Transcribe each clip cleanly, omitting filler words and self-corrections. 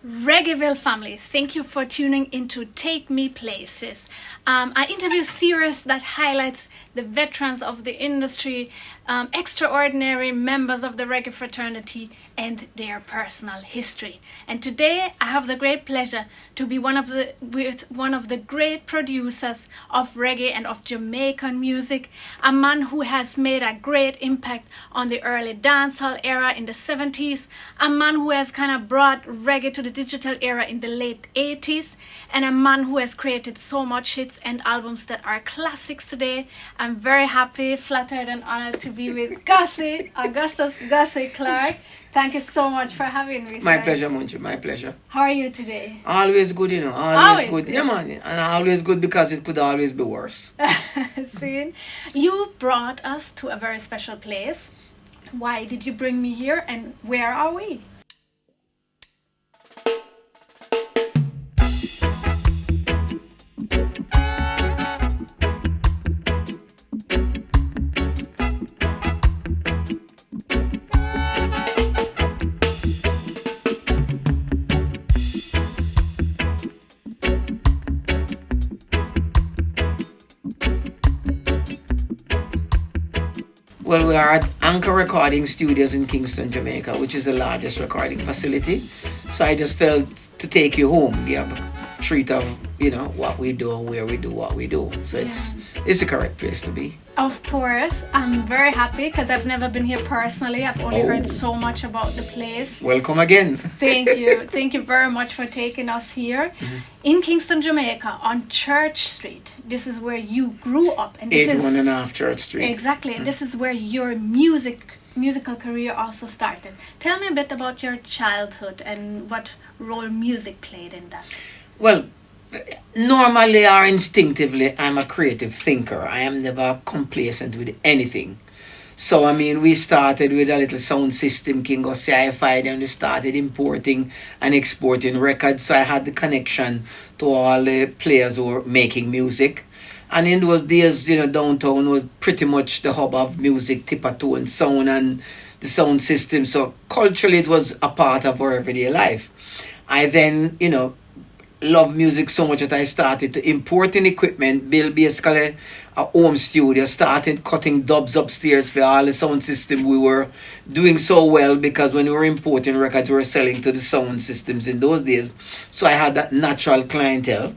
Reggaeville family, thank you for tuning into Take Me Places. I interview series that highlights the veterans of the industry, extraordinary members of the reggae fraternity, and their personal history. And today I have the great pleasure to be with one of the great producers of reggae and of Jamaican music, a man who has made a great impact on the early dancehall era in the 70s, a man who has kind of brought reggae to the digital era in the late 80s, and a man who has created so much hits and albums that are classics today. I'm very happy, flattered and honored to be with Gussie, Gussie Clarke. Thank you so much for having me, sir. My pleasure, Munchy, my pleasure. How are you today? Always good, you know, always good. Yeah, man, and always good because it could always be worse. See, you brought us to a very special place. Why did you bring me here, and where are we? Well, we are at Anchor Recording Studios in Kingston, Jamaica, which is the largest recording facility. So I just felt to take you home, give a treat of, you know, what we do and where we do what we do. So it's the correct place to be. Of course, I'm very happy because I've never been here personally. I've only heard so much about the place. Welcome again. Thank you. Thank you very much for taking us here. In Kingston, Jamaica, on Church Street. This is where you grew up. And this 81.5 Church Street. Exactly. And this is where your musical career also started. Tell me a bit about your childhood and what role music played in that. Well, normally or instinctively, I'm a creative thinker. I am never complacent with anything. So, I mean, we started with a little sound system, GUSSIE Hi-Fi, then we started importing and exporting records. So I had the connection to all the players who were making music. And in those days, you know, downtown was pretty much the hub of music, tipper and sound and the sound system. So culturally, it was a part of our everyday life. I then, you know, love music so much that I started to import in equipment, build basically a home studio, started cutting dubs upstairs for all the sound system. We were doing so well because when we were importing records, we were selling to the sound systems in those days. So I had that natural clientele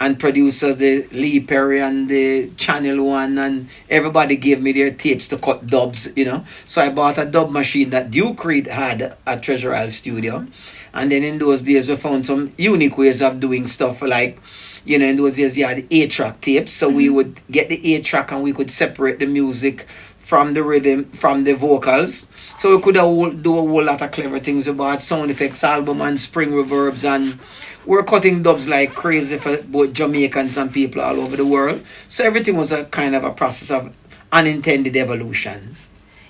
and producers, the Lee Perry and the Channel One, and everybody gave me their tapes to cut dubs, you know. So I bought a dub machine that Duke Reed had at Treasure Isle Studio. And then in those days, we found some unique ways of doing stuff. Like, you know, in those days, you had 8-track tapes. So we would get the 8-track and we could separate the music from the rhythm, from the vocals. So we could do a whole lot of clever things about sound effects album and spring reverbs. And we're cutting dubs like crazy for both Jamaicans and people all over the world. So everything was a kind of a process of unintended evolution.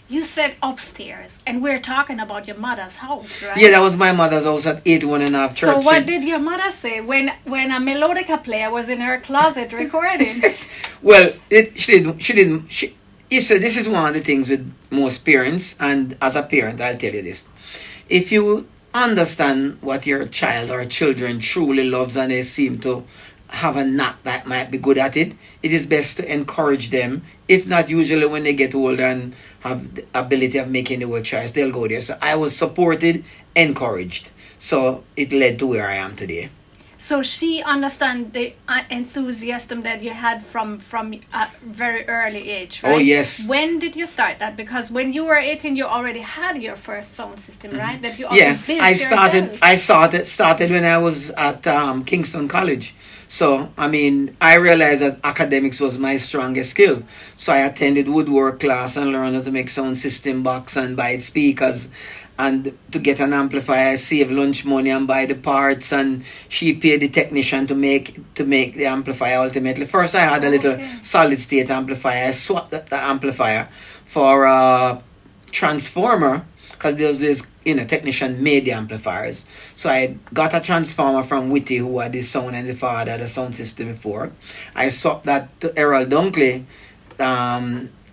You said upstairs, and we're talking about your mother's house, right? Yeah, that was my mother's house at 81.5 Church. So what did your mother say when a melodica player was in her closet recording? Well, she didn't. You see, this is one of the things with most parents, and as a parent, I'll tell you this. If you understand what your child or children truly loves and they seem to have a knack that might be good at it, it is best to encourage them. If not, usually when they get older and have the ability of making the word choice, they'll go there. So I was supported, encouraged. So it led to where I am today. So she understand the enthusiasm that you had from a very early age, right? Oh, yes. When did you start that? Because when you were 18, you already had your first sound system, right? That you built I started when I was at Kingston College. So, I mean, I realized that academics was my strongest skill. So I attended woodwork class and learned how to make sound system box and buy speakers. And to get an amplifier, I saved lunch money and buy the parts. And she paid the technician to make the amplifier ultimately. First, I had a little solid state amplifier. I swapped the amplifier for a transformer, because there was this, you know, technician made the amplifiers. So I got a transformer from Whitty, who had the sound and the father had a sound system before. I swapped that to Errol Dunkley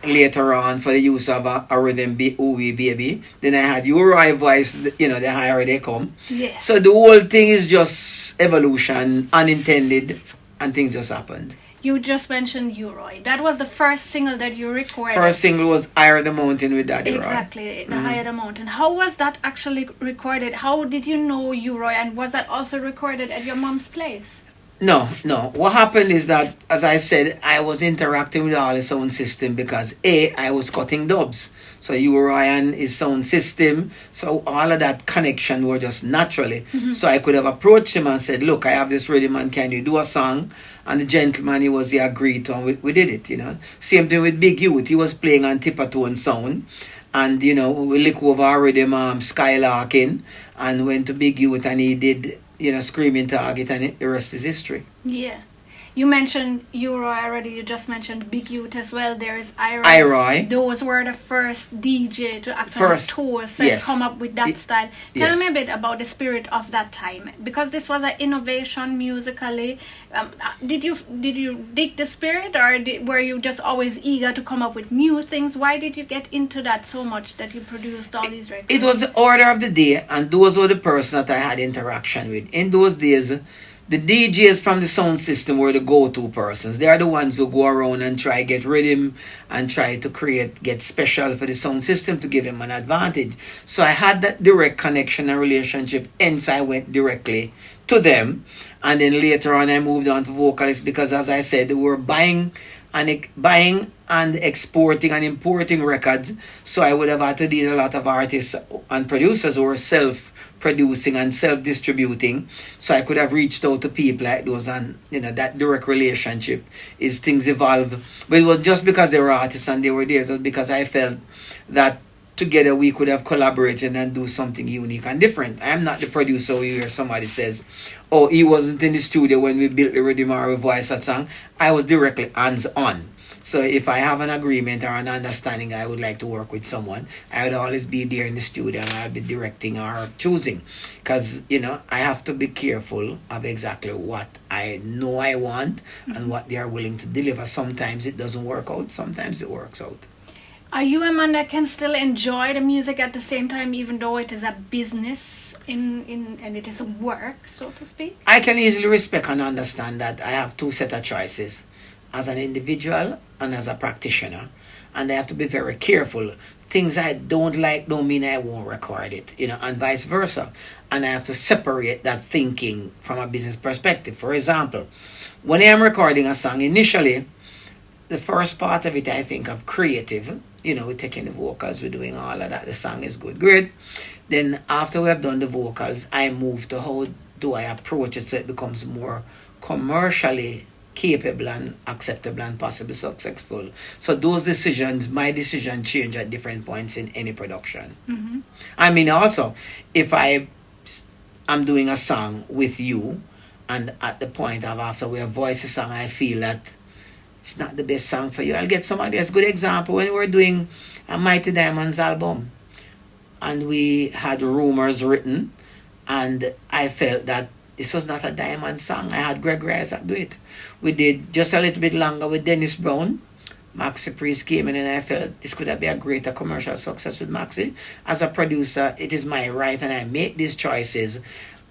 later on for the use of a rhythm Ooey Baby. Then I had Uri voice, the higher they come. Yes. So the whole thing is just evolution, unintended, and things just happened. You just mentioned Uroy. That was the first single that you recorded. First single was Higher the Mountain with Daddy Roy. Exactly, the Higher the Mountain. How was that actually recorded? How did you know Uroy, and was that also recorded at your mom's place? No. What happened is that, as I said, I was interacting with all the sound system because I was cutting dubs. So Uri and his sound system, so all of that connection were just naturally. So I could have approached him and said, look, I have this rhythm and can you do a song? And the gentleman, he agreed to, and we did it, Same thing with Big Youth. He was playing on Tippertone sound. And, we look over our rhythm, Skylarking, and went to Big Youth and he did, Screaming Target, and the rest is history. Yeah. You mentioned Uroy already. You just mentioned Big Youth as well. There's Iroy. Those were the first DJ to actually tour, so come up with that style. Tell me a bit about the spirit of that time, because this was an innovation musically. Did you dig the spirit, or were you just always eager to come up with new things? Why did you get into that so much that you produced all these records? It was the order of the day, and those were the persons that I had interaction with. In those days, the DJs from the sound system were the go-to persons. They are the ones who go around and try get rhythm and try to get special for the sound system to give them an advantage. So I had that direct connection and relationship, hence I went directly to them. And then later on I moved on to vocalists because, as I said, they were buying and exporting and importing records. So I would have had to deal a lot of artists and producers who were self-producing and self-distributing, so I could have reached out to people like those, and that direct relationship is things evolve. But it was just because they were artists and they were there. It was because I felt that together we could have collaborated and do something unique and different. I am not the producer where you hear somebody says, oh, he wasn't in the studio when we built the rhythm or we voiced that song. I was directly hands-on. So if I have an agreement or an understanding I would like to work with someone, I would always be there in the studio and I'll be directing or choosing. Because, I have to be careful of exactly what I know I want and what they are willing to deliver. Sometimes it doesn't work out, sometimes it works out. Are you a man that can still enjoy the music at the same time, even though it is a business and it is a work, so to speak? I can easily respect and understand that I have two set of choices. As an individual and as a practitioner, and I have to be very careful. Things I don't like don't mean I won't record it, and vice versa. And I have to separate that thinking from a business perspective. For example, when I am recording a song, initially, the first part of it I think of creative. We're taking the vocals, we're doing all of that. The song is good, great. Then after we have done the vocals, I move to how do I approach it so it becomes more commercially capable and acceptable and possibly successful. So those decisions, my decision change at different points in any production. I mean, also, if I am doing a song with you, and at the point of after we have voiced the song, I feel that it's not the best song for you, I'll get somebody else. Good example, when we were doing a Mighty Diamonds album, and we had rumors written, and I felt that this was not a Diamond song. I had Gregory do it. We did just a little bit longer with Dennis Brown. Maxi Priest came in and I felt this could have been a greater commercial success with Maxi. As a producer, it is my right and I make these choices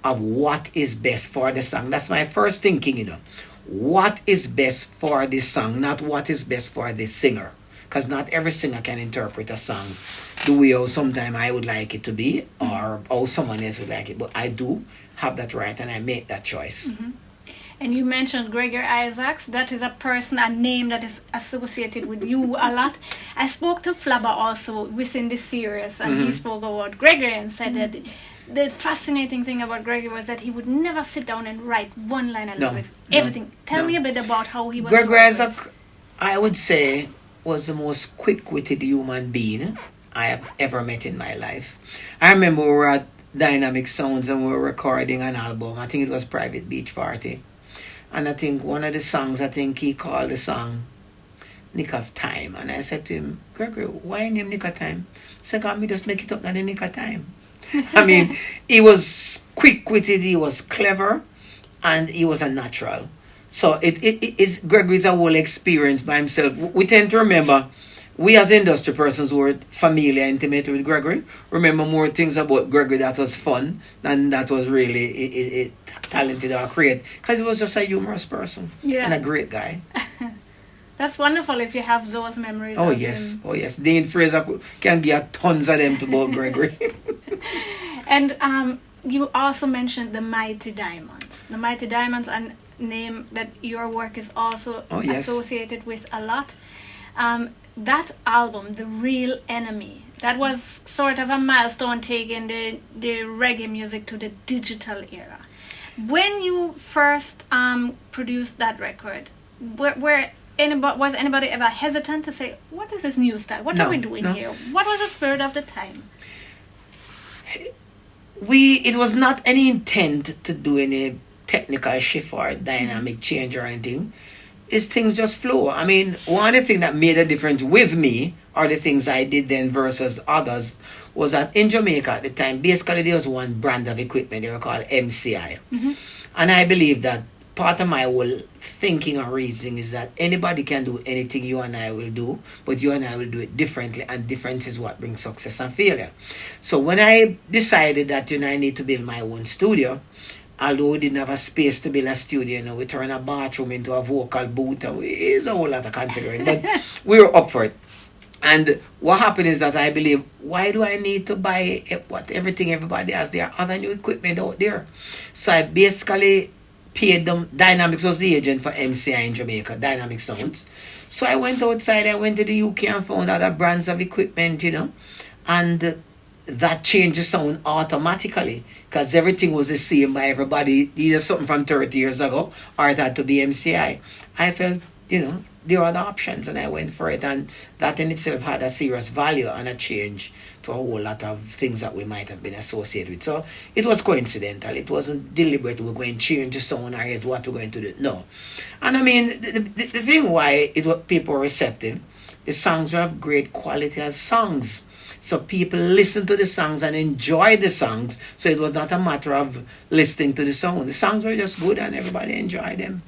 of what is best for the song. That's my first thinking, What is best for this song, not what is best for the singer. Because not every singer can interpret a song the way how sometimes I would like it to be or how someone else would like it. But I do have that right and I make that choice. And you mentioned Gregory Isaacs. That is a name that is associated with you a lot. I spoke to FLABBA also within this series, and he spoke about Gregory and said that the fascinating thing about Gregory was that he would never sit down and write one line of lyrics. Everything. Tell me a bit about how he was. Gregory Isaac, I would say, was the most quick-witted human being I have ever met in my life. I remember we were at Dynamic Sounds and we were recording an album. I think it was Private Beach Party. And I think one of the songs, he called the song Nick of Time. And I said to him, Gregory, why name Nick of Time? He said, God, me just make it up in the Nick of Time. I mean, he was quick-witted, he was clever, and he was a natural. So Gregory's a whole experience by himself. We tend to remember we as industry persons who were familiar, intimate with Gregory, remember more things about Gregory that was fun than that was really talented or creative. Because he was just a humorous person and a great guy. That's wonderful if you have those memories. Oh, of yes. him. Oh, yes. Dean Fraser can give tons of them to both Gregory. And you also mentioned the Mighty Diamonds. The Mighty Diamonds, a name that your work is also associated with a lot. That album, The Real Enemy, that was sort of a milestone taking the reggae music to the digital era. When you first produced that record, was anybody ever hesitant to say, what is this new style? What are we doing here? What was the spirit of the time? It was not any intent to do any technical shift or dynamic change or anything. Things just flow. I mean, one of the things that made a difference with me, or the things I did then versus others, was that in Jamaica at the time, basically there was one brand of equipment they were called MCI. And I believe that part of my whole thinking or reasoning is that anybody can do anything you and I will do, but you and I will do it differently, and difference is what brings success and failure. So when I decided that I need to build my own studio, although we didn't have a space to build a studio, we turned a bathroom into a vocal booth, and it's a whole lot of configuring, but we were up for it. And what happened is that I believe, why do I need to buy everything everybody has? There are other new equipment out there. So I basically paid them. Dynamics was the agent for MCI in Jamaica, Dynamic Sounds. So I went outside, I went to the UK and found other brands of equipment, and that changed the sound automatically, because everything was the same by everybody, either something from 30 years ago or it had to be MCI. I felt, there were other options, and I went for it, and that in itself had a serious value and a change to a whole lot of things that we might have been associated with. So it was coincidental. It wasn't deliberate. We're going to change the sound or here's what we're going to do. No. And I mean, the thing why people were receptive, the songs were of great quality as songs. So people listen to the songs and enjoy the songs. So it was not a matter of listening to the song. The songs were just good and everybody enjoyed them.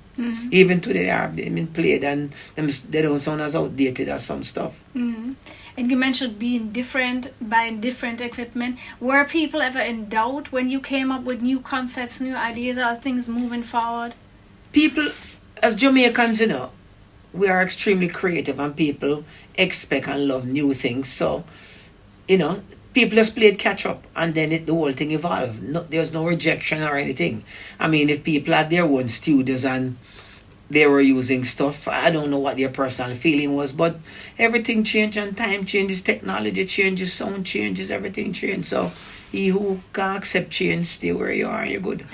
Even today they have been played and they don't sound as outdated as some stuff. And you mentioned being different, buying different equipment. Were people ever in doubt when you came up with new concepts, new ideas, or things moving forward? People, as Jamaicans, we are extremely creative and people expect and love new things. So, people just played catch up and then the whole thing evolved. There's no rejection or anything. I mean, if people had their own studios and they were using stuff, I don't know what their personal feeling was, but everything changed and time changes, technology changes, sound changes, everything changed. So he who can accept change, stay where you are and you're good.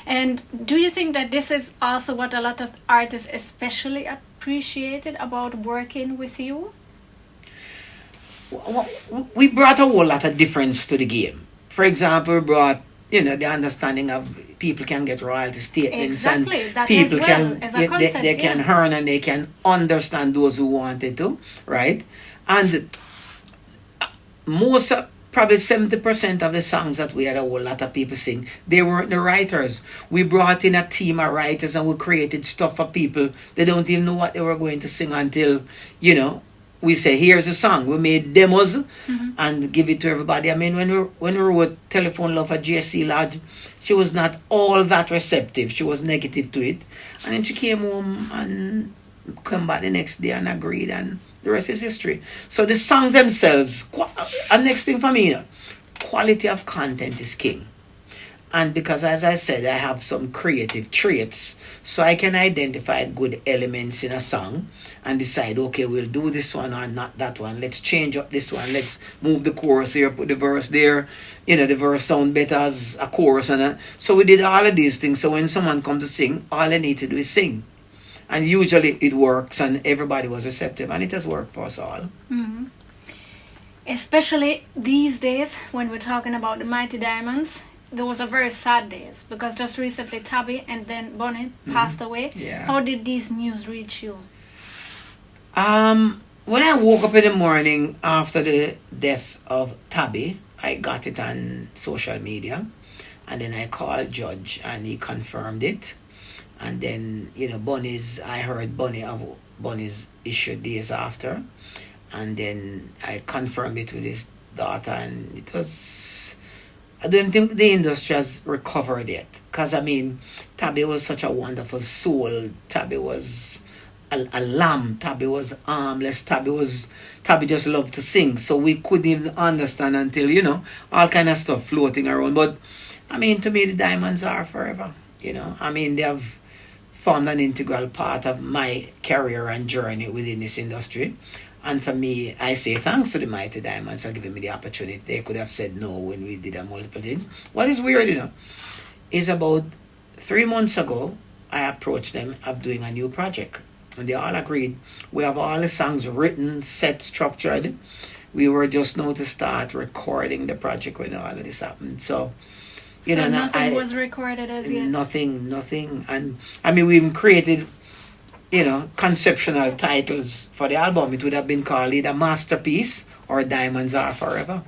And do you think that this is also what a lot of artists especially appreciated about working with you? We brought a whole lot of difference to the game. For example, we brought, the understanding of people can get royalty statements, exactly. and that people well, can as a concept, they can earn and they can understand those who wanted to, right? And probably 70% of the songs that we had a whole lot of people sing, they weren't the writers. We brought in a team of writers and we created stuff for people. They don't even know what they were going to sing until, we say, here's a song. We made demos and give it to everybody. I mean, when we wrote Telephone Love for JC Lodge, she was not all that receptive. She was negative to it. And then she came home and come back the next day and agreed, and the rest is history. So the songs themselves, and next thing for me, quality of content is king. And because, as I said, I have some creative traits, so I can identify good elements in a song and decide, okay, we'll do this one or not that one. Let's change up this one. Let's move the chorus here, put the verse there. The verse sound better as a chorus. So we did all of these things. So when someone comes to sing, all they need to do is sing. And usually it works and everybody was receptive. And it has worked for us all. Mm-hmm. Especially these days when we're talking about the Mighty Diamonds. Those are very sad days because just recently Tabby and then Bonnie passed away. Yeah. How did these news reach you? When I woke up in the morning after the death of Tabby, I got it on social media, and then I called Judge and he confirmed it. And then, you know, I heard Bunny's issue days after. And then I confirmed it with his daughter, and it was, I don't think the industry has recovered yet. Because, I mean, Tabby was such a wonderful soul. Tabby was a lamb. Tabby was armless. Tabby just loved to sing. So we couldn't even understand until, you know, all kind of stuff floating around. But, I mean, to me, the Diamonds are forever. You know, I mean, they have formed an integral part of my career and journey within this industry. And for me, I say thanks to the Mighty Diamonds for giving me the opportunity. They could have said no when we did multiple things. What is weird, you know, is about 3 months ago, I approached them of doing a new project. And they all agreed. We have all the songs written, set, structured. We were just now to start recording the project when all of this happened. So, you know, nothing was recorded as yet? Nothing. And, I mean, we even created, you know, conceptual titles for the album. It would have been called either Masterpiece or Diamonds Are Forever.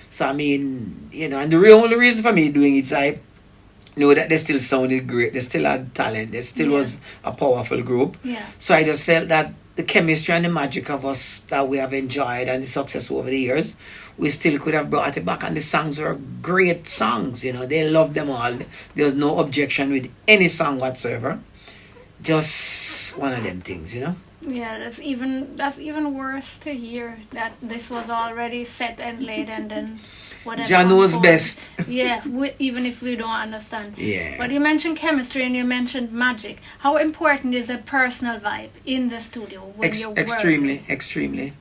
So, I mean, you know, and the only reason for me doing it is I know that they still sounded great. They still had talent. They still was a powerful group. Yeah. So I just felt that the chemistry and the magic of us that we have enjoyed and the success over the years, we still could have brought it back. And the songs were great songs, you know. They loved them all. There was no objection with any song whatsoever. Just one of them things, you know. Yeah, that's even worse to hear that this was already set and laid, and then whatever. Jah knows best. Yeah, even if we don't understand. Yeah. But you mentioned chemistry and you mentioned magic. How important is a personal vibe in the studio when you're working? Extremely.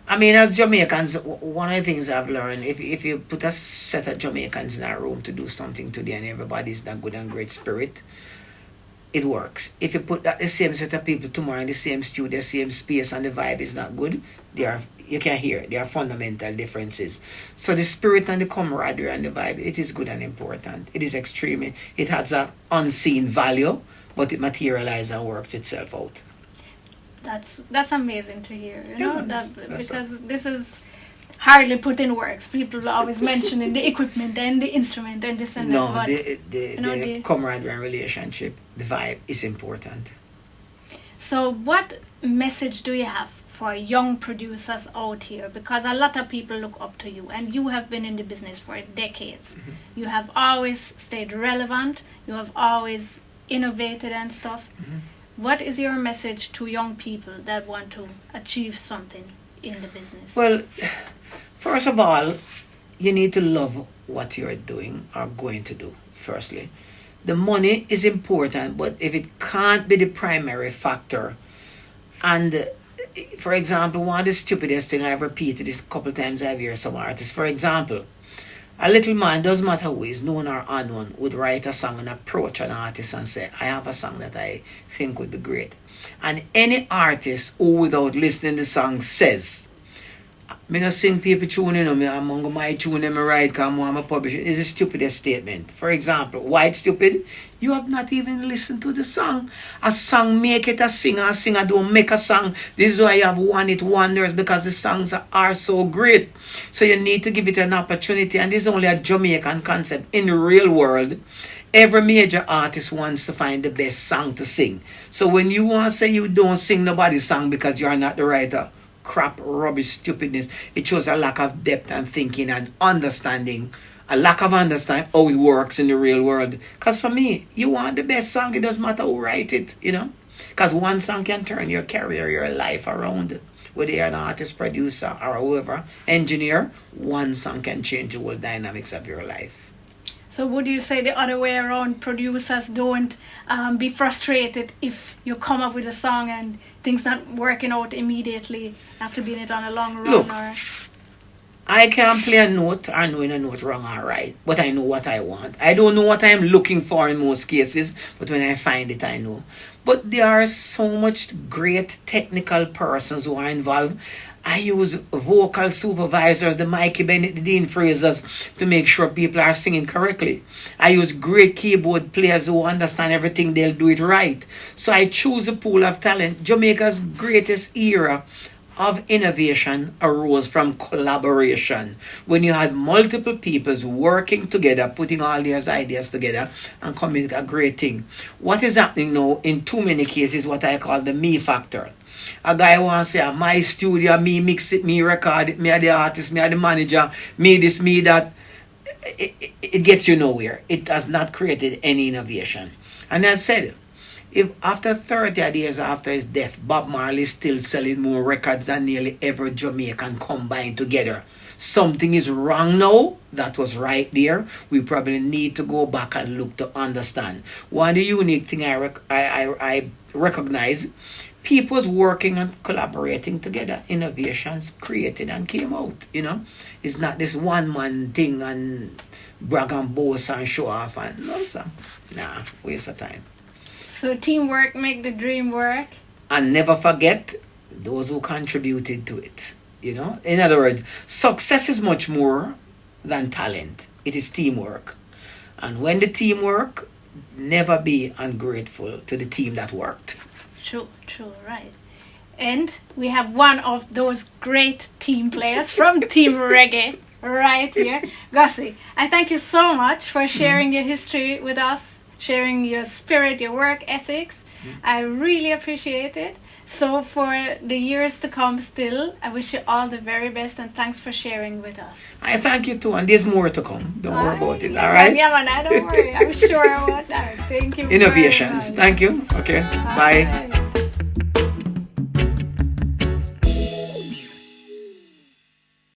I mean, as Jamaicans, one of the things I've learned, if you put a set of Jamaicans in a room to do something today and everybody's in a good and great spirit, it works. If you put the same set of people tomorrow in the same studio, same space, and the vibe is not good, you can hear it. There are fundamental differences. So the spirit and the camaraderie and the vibe, it is good and important. It is extremely, it has an unseen value, but it materializes and works itself out. That's amazing to hear, you know, because this is hardly put in works. People always mentioning the equipment and the instrument and this and that. But the camaraderie and relationship, the vibe is important. So what message do you have for young producers out here? Because a lot of people look up to you, and you have been in the business for decades. Mm-hmm. You have always stayed relevant. You have always innovated and stuff. Mm-hmm. What is your message to young people that want to achieve something in the business? Well, first of all, you need to love what you're doing or going to do, firstly. The money is important, but if it can't be the primary factor, and for example, one of the stupidest thing I've repeated this a couple times I've heard some artists, for example, a little man, doesn't matter who is, known or unknown, would write a song and approach an artist and say, I have a song that I think would be great. And any artist who, without listening to the song, says, me not sing people tune, you know, me among my tune and me write because I'm a publisher, is the stupidest statement. For example, why it's stupid? You have not even listened to the song. A song make it, a singer don't make a song. This is why you have one hit wonders, because the songs are so great. So you need to give it an opportunity, and this is only a Jamaican concept. In the real world, every major artist wants to find the best song to sing. So when you want to say you don't sing nobody's song because you are not the writer, crap, rubbish, stupidness. It shows a lack of depth and thinking and understanding. A lack of understanding how it works in the real world. Because for me, you want the best song, it doesn't matter who write it, you know. Because one song can turn your career, your life around. Whether you're an artist, producer, or whoever, engineer, one song can change the whole dynamics of your life. So would you say the other way around, producers don't be frustrated if you come up with a song and things not working out immediately after being it on a long run? Look, I can't play a note or knowing a note wrong or right, but I know what I want. I don't know what I'm looking for in most cases, but when I find it, I know. But there are so much great technical persons who are involved. I use vocal supervisors, the Mikey Bennett, the Dean Frasers, to make sure people are singing correctly. I use great keyboard players who understand everything, they'll do it right. So I choose a pool of talent. Jamaica's greatest era of innovation arose from collaboration. When you had multiple peoples working together, putting all these ideas together and coming with a great thing. What is happening now in too many cases, what I call the me factor. A guy wants to say, my studio, me mix it, me record it, me are the artist, me are the manager, me this, me that. It gets you nowhere. It has not created any innovation. And I said, if after 30 years after his death, Bob Marley is still selling more records than nearly every Jamaican combined together, something is wrong now. That was right there. We probably need to go back and look to understand. One of the unique thing I recognize, people's working and collaborating together, innovations created and came out, you know. It's not this one man thing and brag and boast and show off and no, sir. Nah, waste of time. So teamwork make the dream work. And never forget those who contributed to it. You know, in other words, success is much more than talent. It is teamwork. And when the team work, never be ungrateful to the team that worked. True, right. And we have one of those great team players from Team Reggae right here. Gussie, I thank you so much for sharing your history with us, sharing your spirit, your work ethics. I really appreciate it. So for the years to come still, I wish you all the very best and thanks for sharing with us. I thank you too, and there's more to come. Don't worry about it, yeah, all right? Yeah, man, I don't worry. I'm sure about that. Thank you. Innovations. Thank you. Okay, bye.